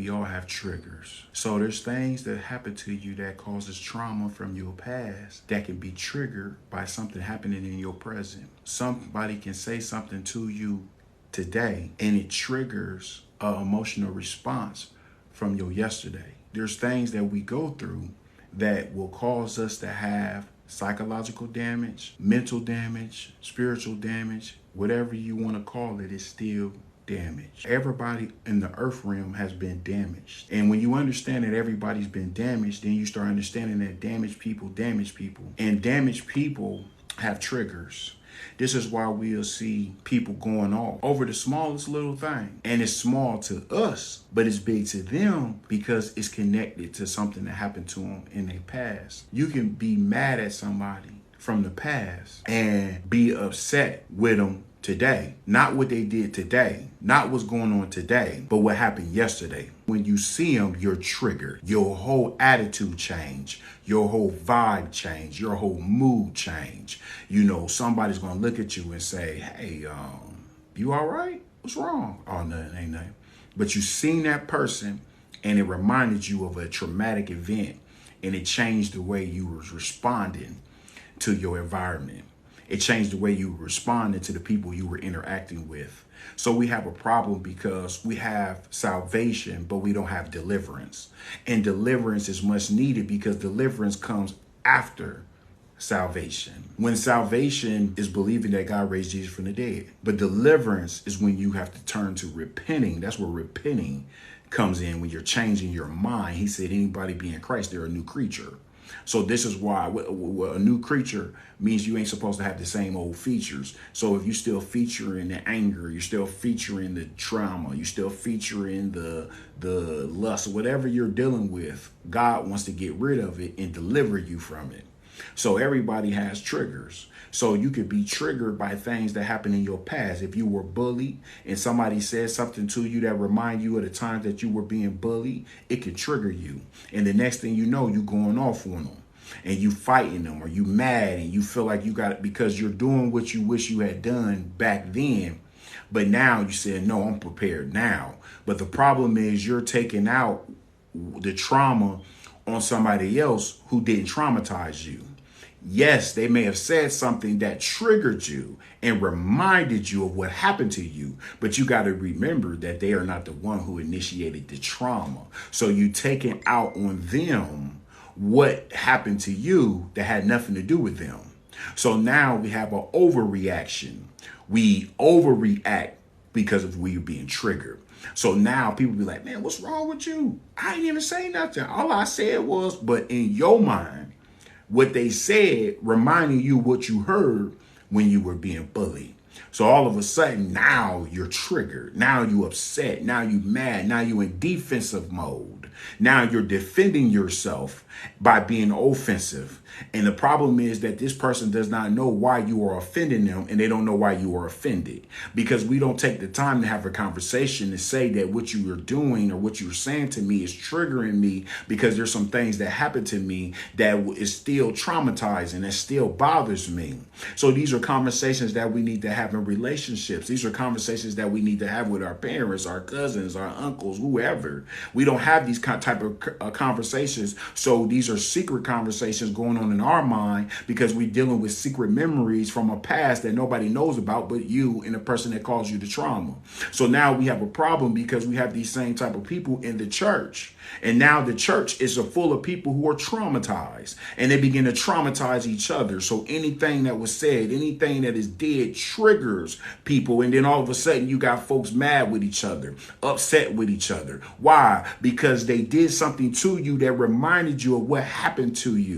we all have triggers. So there's things that happen to you that causes trauma from your past that can be triggered by something happening in your present. Somebody can say something to you today and it triggers an emotional response from your yesterday. There's things that we go through that will cause us to have psychological damage, mental damage, spiritual damage, whatever you want to call it, is still damage. Everybody in the earth realm has been damaged. And when you understand that everybody's been damaged, then you start understanding that damaged people. And damaged people have triggers. This is why we'll see people going off over the smallest little thing. And it's small to us, but it's big to them because it's connected to something that happened to them in their past. You can be mad at somebody from the past and be upset with them today. Not what they did today, not what's going on today, but what happened yesterday. When you see them, you're triggered. Your whole attitude change, your whole vibe change, your whole mood change. You know, somebody's gonna look at you and say, hey, you all right? What's wrong? Oh, nothing, ain't nothing. But you seen that person and it reminded you of a traumatic event and it changed the way you was responding to your environment. It changed the way you responded to the people you were interacting with. So we have a problem because we have salvation, but we don't have deliverance. And deliverance is much needed because deliverance comes after salvation. When salvation is believing that God raised Jesus from the dead. But deliverance is when you have to turn to repenting. That's where repenting comes in, when you're changing your mind. He said anybody be in Christ, they're a new creature. So this is why a new creature means you ain't supposed to have the same old features. So if you still featuring the anger, you're still featuring the trauma, you're still featuring the lust, whatever you're dealing with, God wants to get rid of it and deliver you from it. So everybody has triggers. So you could be triggered by things that happen in your past. If you were bullied and somebody said something to you that remind you of the times that you were being bullied, it could trigger you. And the next thing you know, you going off on them and you fighting them, or you mad and you feel like you got it because you're doing what you wish you had done back then. But now you said, no, I'm prepared now. But the problem is you're taking out the trauma on somebody else who didn't traumatize you. Yes, they may have said something that triggered you and reminded you of what happened to you, but you got to remember that they are not the one who initiated the trauma. So you taking out on them what happened to you that had nothing to do with them. So now we have an overreaction. We overreact because of we being triggered. So now people be like, man, what's wrong with you? I didn't even say nothing. All I said was, but in your mind, what they said reminding you what you heard when you were being bullied. So all of a sudden, now you're triggered. Now you upset. Now you mad. Now you in defensive mode. Now you're defending yourself by being offensive. And the problem is that this person does not know why you are offending them, and they don't know why you are offended, because we don't take the time to have a conversation to say that what you are doing or what you're saying to me is triggering me because there's some things that happened to me that is still traumatizing, that still bothers me. So these are conversations that we need to have in relationships. These are conversations that we need to have with our parents, our cousins, our uncles, whoever. We don't have these type of conversations. So these are secret conversations going on in our mind because we're dealing with secret memories from a past that nobody knows about but you and the person that caused you the trauma. So now we have a problem because we have these same type of people in the church. And now the church is full of people who are traumatized, and they begin to traumatize each other. So anything that was said, anything that is did triggers people. And then all of a sudden you got folks mad with each other, upset with each other. Why? Because they did something to you that reminded you of what happened to you.